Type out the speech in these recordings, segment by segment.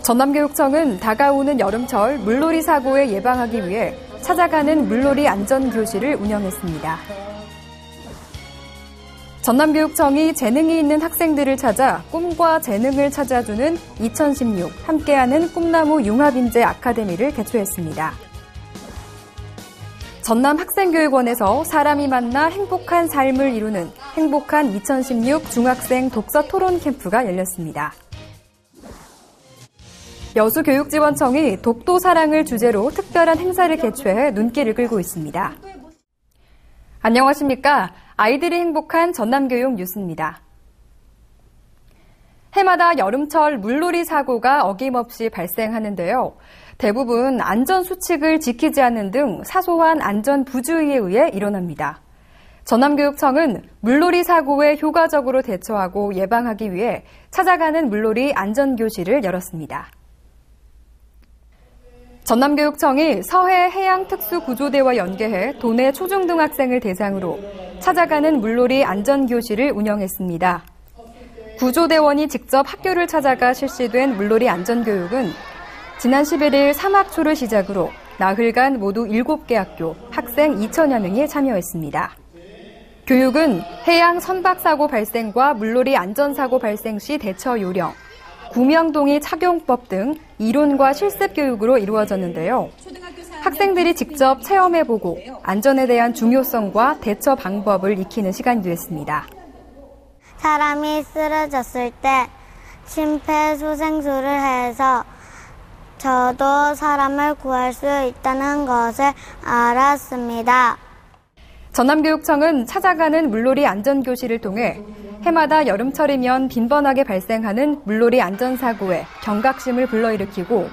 전남교육청은 다가오는 여름철 물놀이 사고에 예방하기 위해 찾아가는 물놀이 안전교실을 운영했습니다. 전남교육청이 재능이 있는 학생들을 찾아 꿈과 재능을 찾아주는 2016 함께하는 꿈나무 융합인재 아카데미를 개최했습니다. 전남학생교육원에서 사람이 만나 행복한 삶을 이루는 행복한 2016 중학생 독서 토론 캠프가 열렸습니다. 여수교육지원청이 독도 사랑을 주제로 특별한 행사를 개최해 눈길을 끌고 있습니다. 안녕하십니까? 아이들이 행복한 전남교육 뉴스입니다. 해마다 여름철 물놀이 사고가 어김없이 발생하는데요. 대부분 안전수칙을 지키지 않는 등 사소한 안전 부주의에 의해 일어납니다. 전남교육청은 물놀이 사고에 효과적으로 대처하고 예방하기 위해 찾아가는 물놀이 안전교실을 열었습니다. 전남교육청이 서해 해양특수구조대와 연계해 도내 초중등학생을 대상으로 찾아가는 물놀이 안전교실을 운영했습니다. 구조대원이 직접 학교를 찾아가 실시된 물놀이 안전교육은 지난 11일 3학초를 시작으로 나흘간 모두 7개 학교 학생 2천여 명이 참여했습니다. 교육은 해양 선박사고 발생과 물놀이 안전사고 발생 시 대처 요령, 구명동의 착용법 등 이론과 실습 교육으로 이루어졌는데요. 학생들이 직접 체험해보고 안전에 대한 중요성과 대처 방법을 익히는 시간이 됐습니다. 사람이 쓰러졌을 때 심폐소생술을 해서 저도 사람을 구할 수 있다는 것을 알았습니다. 전남교육청은 찾아가는 물놀이 안전교실을 통해 해마다 여름철이면 빈번하게 발생하는 물놀이 안전사고에 경각심을 불러일으키고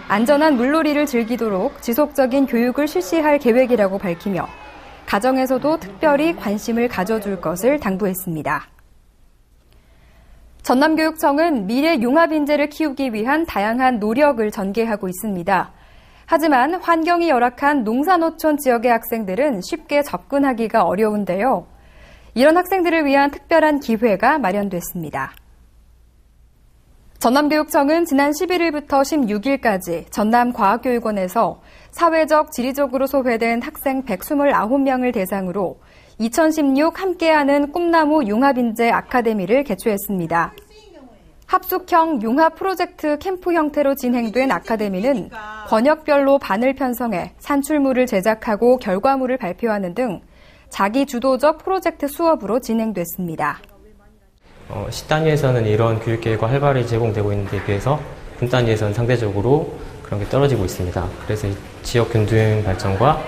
안전한 물놀이를 즐기도록 지속적인 교육을 실시할 계획이라고 밝히며 가정에서도 특별히 관심을 가져줄 것을 당부했습니다. 전남교육청은 미래 융합인재를 키우기 위한 다양한 노력을 전개하고 있습니다. 하지만 환경이 열악한 농사노촌 지역의 학생들은 쉽게 접근하기가 어려운데요. 이런 학생들을 위한 특별한 기회가 마련됐습니다. 전남교육청은 지난 11일부터 16일까지 전남과학교육원에서 사회적, 지리적으로 소외된 학생 129명을 대상으로 2016 함께하는 꿈나무 융합인재 아카데미를 개최했습니다. 합숙형 융합 프로젝트 캠프 형태로 진행된 아카데미는 권역별로 반을 편성해 산출물을 제작하고 결과물을 발표하는 등 자기 주도적 프로젝트 수업으로 진행됐습니다. 시단위에서는 이런 교육계획과 활발히 제공되고 있는 데 비해서 분단위에서는 상대적으로 그런 게 떨어지고 있습니다. 그래서 지역 균등 발전과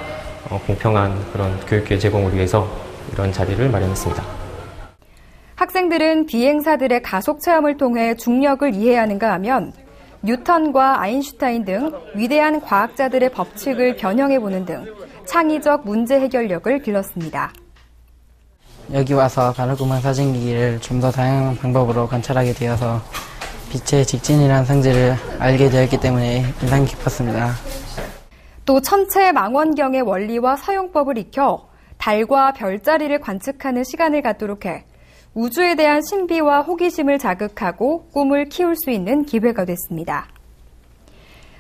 공평한 그런 교육계획 제공을 위해서 이런 자리를 마련했습니다. 학생들은 비행사들의 가속 체험을 통해 중력을 이해하는가 하면 뉴턴과 아인슈타인 등 위대한 과학자들의 법칙을 변형해보는 등 창의적 문제 해결력을 길렀습니다. 여기 와서 가늘구멍 사진기를 좀 더 다양한 방법으로 관찰하게 되어서 빛의 직진이라는 성질을 알게 되었기 때문에 인상 깊었습니다. 또 천체 망원경의 원리와 사용법을 익혀 달과 별자리를 관측하는 시간을 갖도록 해 우주에 대한 신비와 호기심을 자극하고 꿈을 키울 수 있는 기회가 됐습니다.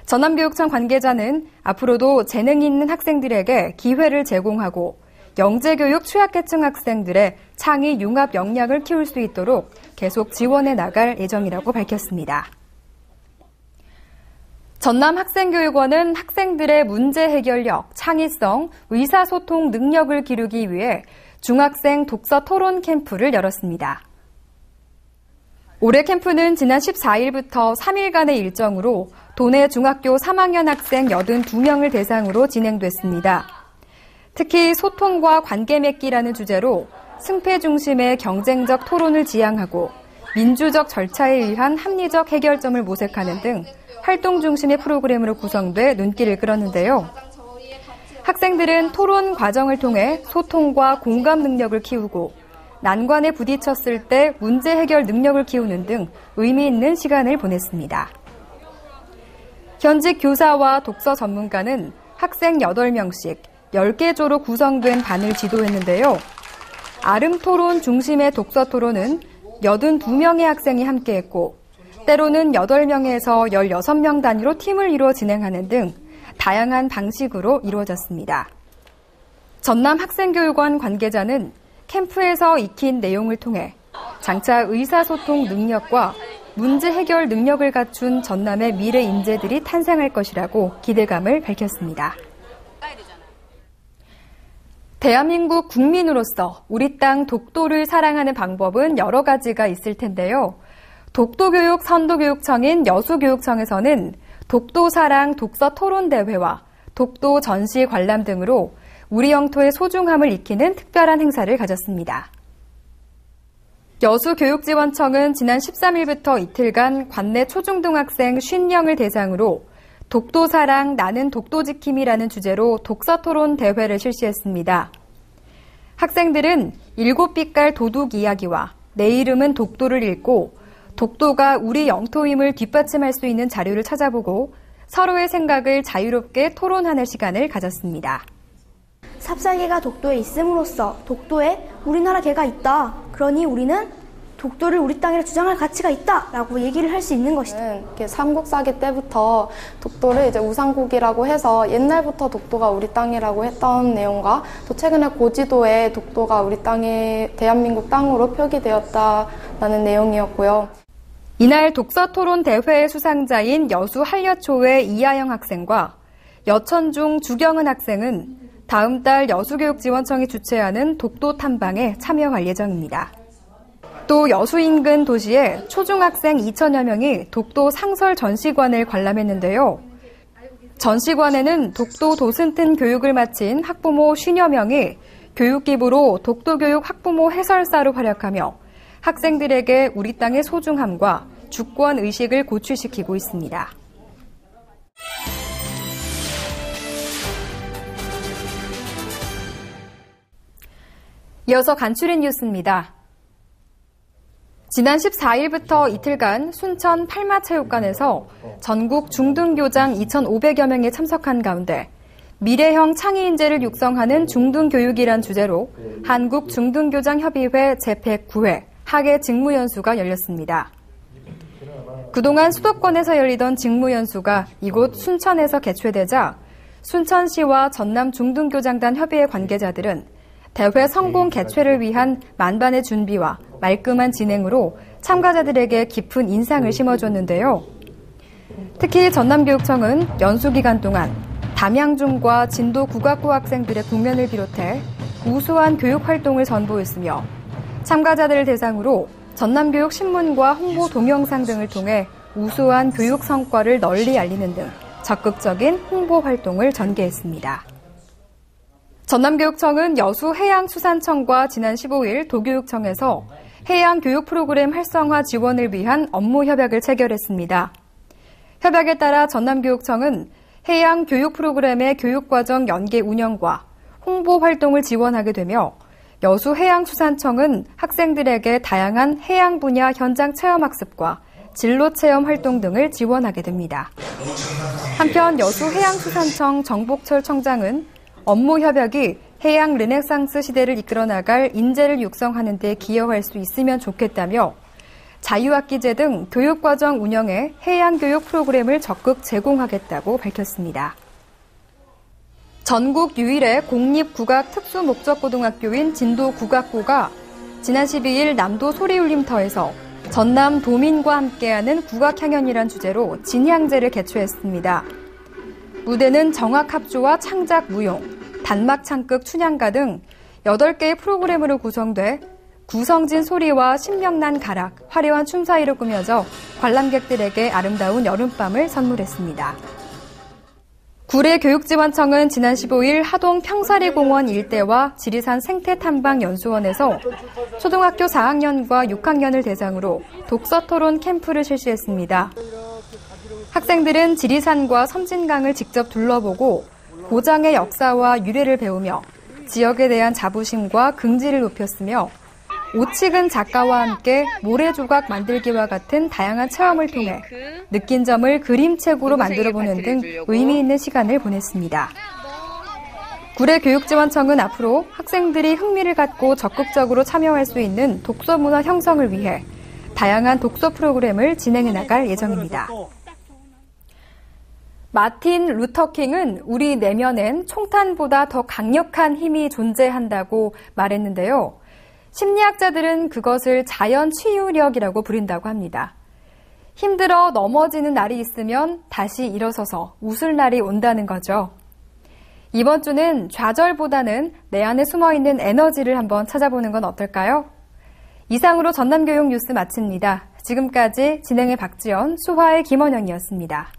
전남교육청 관계자는 앞으로도 재능이 있는 학생들에게 기회를 제공하고 영재교육 취약계층 학생들의 창의 융합 역량을 키울 수 있도록 계속 지원해 나갈 예정이라고 밝혔습니다. 전남학생교육원은 학생들의 문제 해결력, 창의성, 의사소통 능력을 기르기 위해 중학생 독서 토론 캠프를 열었습니다. 올해 캠프는 지난 14일부터 3일간의 일정으로 도내 중학교 3학년 학생 82명을 대상으로 진행됐습니다. 특히 소통과 관계 맺기라는 주제로 승패 중심의 경쟁적 토론을 지향하고 민주적 절차에 의한 합리적 해결점을 모색하는 등 활동 중심의 프로그램으로 구성돼 눈길을 끌었는데요. 학생들은 토론 과정을 통해 소통과 공감 능력을 키우고 난관에 부딪혔을 때 문제 해결 능력을 키우는 등 의미 있는 시간을 보냈습니다. 현직 교사와 독서 전문가는 학생 8명씩 10개 조로 구성된 반을 지도했는데요. 아름 토론 중심의 독서 토론은 82명의 학생이 함께했고 때로는 8명에서 16명 단위로 팀을 이루어 진행하는 등 다양한 방식으로 이루어졌습니다. 전남학생교육원 관계자는 캠프에서 익힌 내용을 통해 장차 의사소통 능력과 문제 해결 능력을 갖춘 전남의 미래 인재들이 탄생할 것이라고 기대감을 밝혔습니다. 대한민국 국민으로서 우리 땅 독도를 사랑하는 방법은 여러 가지가 있을 텐데요. 독도교육 선도교육청인 여수교육청에서는 독도사랑 독서토론대회와 독도 전시 관람 등으로 우리 영토의 소중함을 익히는 특별한 행사를 가졌습니다. 여수교육지원청은 지난 13일부터 이틀간 관내 초중등학생 50명을 대상으로 독도사랑 나는 독도지킴이라는 주제로 독서토론 대회를 실시했습니다. 학생들은 7빛깔 도둑 이야기와 내 이름은 독도를 읽고 독도가 우리 영토임을 뒷받침할 수 있는 자료를 찾아보고 서로의 생각을 자유롭게 토론하는 시간을 가졌습니다. 삽살개가 독도에 있음으로써 독도에 우리나라 개가 있다. 그러니 우리는 독도를 우리 땅이라 주장할 가치가 있다라고 얘기를 할 수 있는 것이다. 삼국사기 때부터 독도를 이제 우상국이라고 해서 옛날부터 독도가 우리 땅이라고 했던 내용과 또 최근에 고지도에 독도가 우리 땅이 대한민국 땅으로 표기되었다라는 내용이었고요. 이날 독서토론 대회의 수상자인 여수 한려초의 이하영 학생과 여천중 주경은 학생은 다음 달 여수교육지원청이 주최하는 독도 탐방에 참여할 예정입니다. 또 여수 인근 도시에 초중학생 2천여 명이 독도 상설 전시관을 관람했는데요. 전시관에는 독도 도슨튼 교육을 마친 학부모 50여 명이 교육기부로 독도교육 학부모 해설사로 활약하며 학생들에게 우리 땅의 소중함과 주권 의식을 고취시키고 있습니다. 이어서 간추린 뉴스입니다. 지난 14일부터 이틀간 순천 팔마체육관에서 전국 중등교장 2,500여 명이 참석한 가운데 미래형 창의 인재를 육성하는 중등교육이란 주제로 한국중등교장협의회 제109회 학예 직무연수가 열렸습니다. 그동안 수도권에서 열리던 직무연수가 이곳 순천에서 개최되자 순천시와 전남중등교장단 협의회 관계자들은 대회 성공 개최를 위한 만반의 준비와 말끔한 진행으로 참가자들에게 깊은 인상을 심어줬는데요. 특히 전남교육청은 연수 기간 동안 담양중과 진도 국악고 학생들의 공연을 비롯해 우수한 교육 활동을 선보였으며 참가자들을 대상으로 전남교육신문과 홍보 동영상 등을 통해 우수한 교육 성과를 널리 알리는 등 적극적인 홍보 활동을 전개했습니다. 전남교육청은 여수해양수산청과 지난 15일 도교육청에서 해양교육 프로그램 활성화 지원을 위한 업무 협약을 체결했습니다. 협약에 따라 전남교육청은 해양교육 프로그램의 교육과정 연계 운영과 홍보 활동을 지원하게 되며 여수해양수산청은 학생들에게 다양한 해양 분야 현장 체험학습과 진로체험 활동 등을 지원하게 됩니다. 한편 여수해양수산청 정복철 청장은 업무 협약이 해양 르네상스 시대를 이끌어 나갈 인재를 육성하는 데 기여할 수 있으면 좋겠다며 자유학기제 등 교육과정 운영에 해양교육 프로그램을 적극 제공하겠다고 밝혔습니다. 전국 유일의 공립국악특수목적고등학교인 진도국악고가 지난 12일 남도 소리울림터에서 전남 도민과 함께하는 국악향연이란 주제로 진향제를 개최했습니다. 무대는 정악합주와 창작 무용, 단막 창극 춘향가 등 8개의 프로그램으로 구성돼 구성진 소리와 신명난 가락, 화려한 춤 사이로 꾸며져 관람객들에게 아름다운 여름밤을 선물했습니다. 구례교육지원청은 지난 15일 하동 평사리공원 일대와 지리산 생태탐방연수원에서 초등학교 4학년과 6학년을 대상으로 독서토론 캠프를 실시했습니다. 학생들은 지리산과 섬진강을 직접 둘러보고 고장의 역사와 유래를 배우며 지역에 대한 자부심과 긍지를 높였으며 오치근 작가와 함께 모래조각 만들기와 같은 다양한 체험을 통해 느낀 점을 그림책으로 만들어보는 등 의미 있는 시간을 보냈습니다. 구례교육지원청은 앞으로 학생들이 흥미를 갖고 적극적으로 참여할 수 있는 독서문화 형성을 위해 다양한 독서 프로그램을 진행해 나갈 예정입니다. 마틴 루터킹은 우리 내면엔 총탄보다 더 강력한 힘이 존재한다고 말했는데요. 심리학자들은 그것을 자연 치유력이라고 부른다고 합니다. 힘들어 넘어지는 날이 있으면 다시 일어서서 웃을 날이 온다는 거죠. 이번 주는 좌절보다는 내 안에 숨어있는 에너지를 한번 찾아보는 건 어떨까요? 이상으로 전남교육 뉴스 마칩니다. 지금까지 진행의 박지연, 수화의 김원영이었습니다.